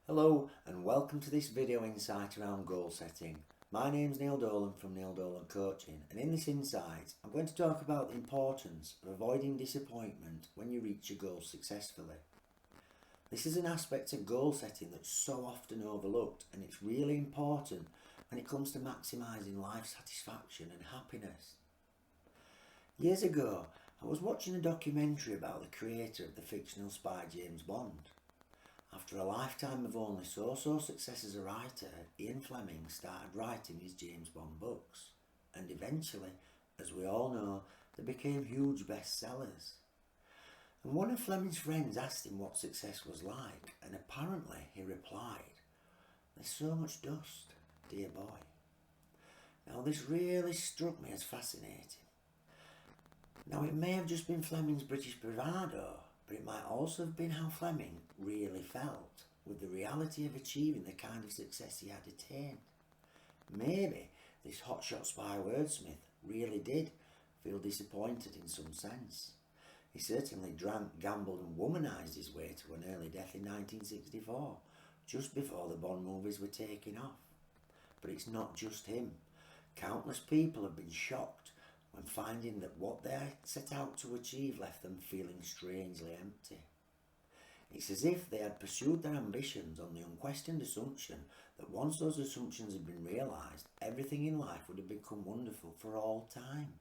Hello and welcome to this video insight around goal setting. My name's Neil Dolan from Neil Dolan Coaching, and in this insight I'm going to talk about the importance of avoiding disappointment when you reach your goals successfully. This is an aspect of goal setting that's so often overlooked, and it's really important when it comes to maximising life satisfaction and happiness. Years ago I was watching a documentary about the creator of the fictional spy James Bond. After a lifetime of only so-so success as a writer, Ian Fleming started writing his James Bond books, and eventually, as we all know, they became huge bestsellers. And one of Fleming's friends asked him what success was like, and apparently he replied, "There's so much dust, dear boy." Now this really struck me as fascinating. Now it may have just been Fleming's British bravado, but it might also have been how Fleming really felt with the reality of achieving the kind of success he had attained. Maybe this hotshot spy wordsmith really did feel disappointed in some sense. He certainly drank, gambled and womanised his way to an early death in 1964, just before the Bond movies were taking off. But it's not just him. Countless people have been shocked when finding that what they set out to achieve left them feeling strangely empty. It's as if they had pursued their ambitions on the unquestioned assumption that once those assumptions had been realised, everything in life would have become wonderful for all time.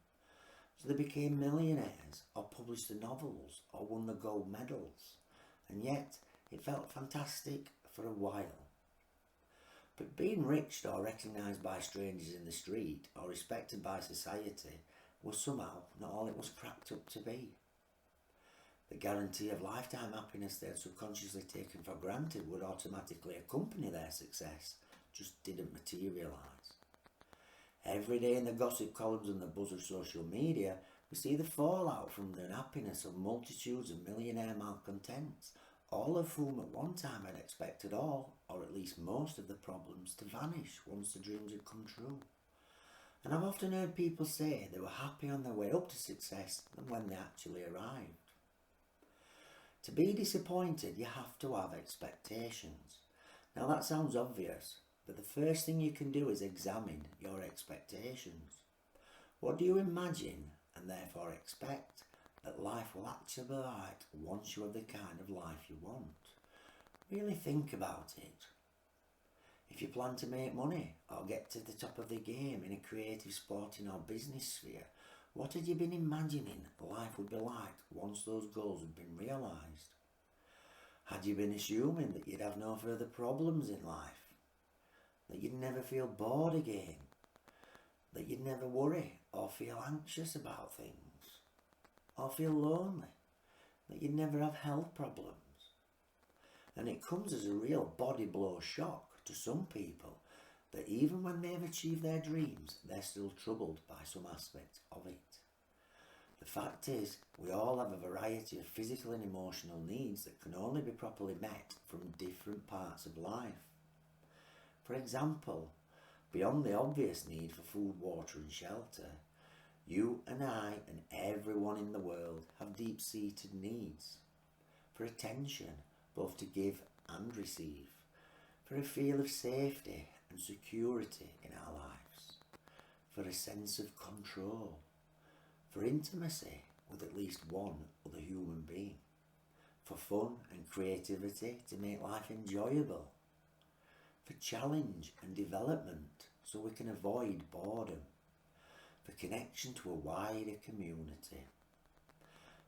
So they became millionaires, or published the novels, or won the gold medals, and yet it felt fantastic for a while. But being rich or recognised by strangers in the street, or respected by society, was somehow not all it was cracked up to be. The guarantee of lifetime happiness they had subconsciously taken for granted would automatically accompany their success just didn't materialise. Every day in the gossip columns and the buzz of social media, we see the fallout from the unhappiness of multitudes of millionaire malcontents, all of whom at one time had expected all, or at least most of the problems to vanish once the dreams had come true. And I've often heard people say they were happy on their way up to success than when they actually arrived. To be disappointed, you have to have expectations. Now that sounds obvious, but the first thing you can do is examine your expectations. What do you imagine and therefore expect that life will actually be like once you have the kind of life you want? Really think about it. If you plan to make money or get to the top of the game in a creative, sporting or business sphere, what had you been imagining life would be like once those goals had been realised? Had you been assuming that you'd have no further problems in life? That you'd never feel bored again? That you'd never worry or feel anxious about things? Or feel lonely? That you'd never have health problems? And it comes as a real body blow shock to some people that even when they've achieved their dreams, they're still troubled by some aspect of it. The fact is, we all have a variety of physical and emotional needs that can only be properly met from different parts of life. For example, beyond the obvious need for food, water and shelter, you and I and everyone in the world have deep-seated needs for attention, both to give and receive, for a feel of safety and security in our lives, for a sense of control, for intimacy with at least one other human being, for fun and creativity to make life enjoyable, for challenge and development so we can avoid boredom, for connection to a wider community,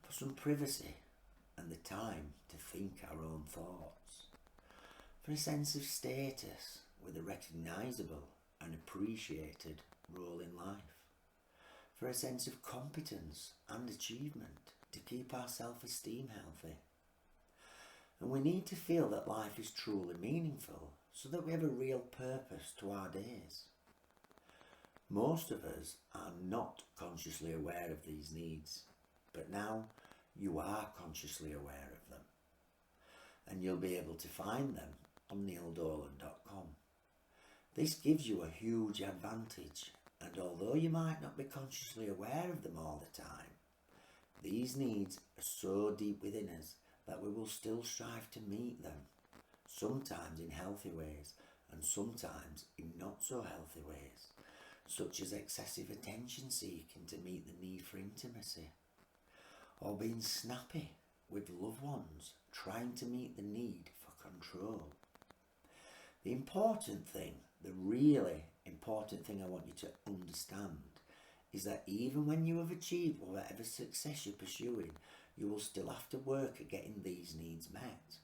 for some privacy and the time to think our own thoughts, for a sense of status with a recognisable and appreciated role in life, for a sense of competence and achievement to keep our self-esteem healthy. And we need to feel that life is truly meaningful so that we have a real purpose to our days. Most of us are not consciously aware of these needs, but now you are consciously aware of them, and you'll be able to find them on neildolan.com. This gives you a huge advantage, and although you might not be consciously aware of them all the time, these needs are so deep within us that we will still strive to meet them, sometimes in healthy ways and sometimes in not so healthy ways, such as excessive attention seeking to meet the need for intimacy, or being snappy with loved ones, trying to meet the need for control. The important thing, the really important thing I want you to understand, is that even when you have achieved whatever success you're pursuing, you will still have to work at getting these needs met.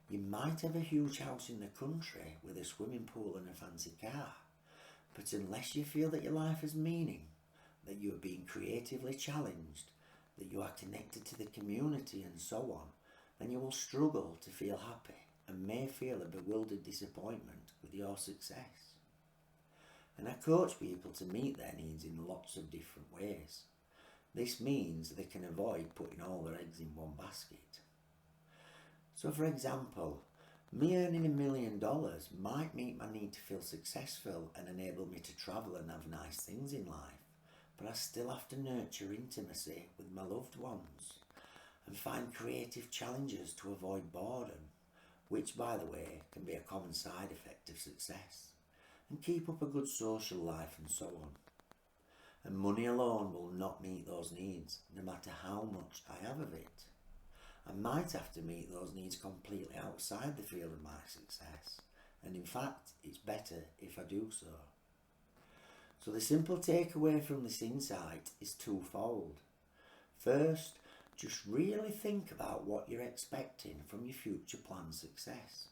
You might have a huge house in the country with a swimming pool and a fancy car, but unless you feel that your life has meaning, that you are being creatively challenged, that you are connected to the community and so on, then you will struggle to feel happy and may feel a bewildered disappointment with your success. And I coach people to meet their needs in lots of different ways. This means they can avoid putting all their eggs in one basket. So for example, me earning $1 million might meet my need to feel successful and enable me to travel and have nice things in life, but I still have to nurture intimacy with my loved ones and find creative challenges to avoid boredom, which by the way can be a common side effect of success, and keep up a good social life and so on. And money alone will not meet those needs, no matter how much I have of it. I might have to meet those needs completely outside the field of my success, and in fact it's better if I do so. So the simple takeaway from this insight is twofold. First, just really think about what you're expecting from your future planned success.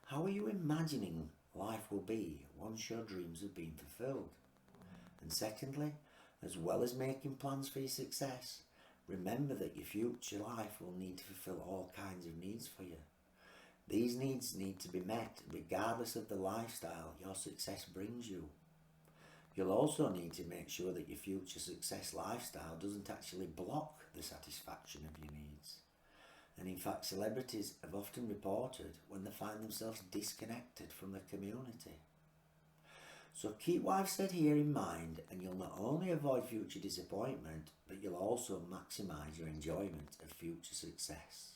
How are you imagining life will be once your dreams have been fulfilled? And secondly, as well as making plans for your success, remember that your future life will need to fulfill all kinds of needs for you. These needs need to be met regardless of the lifestyle your success brings you. You'll also need to make sure that your future success lifestyle doesn't actually block the satisfaction of your needs. And in fact, celebrities have often reported when they find themselves disconnected from the community. So keep what I've said here in mind, and you'll not only avoid future disappointment, but you'll also maximise your enjoyment of future success.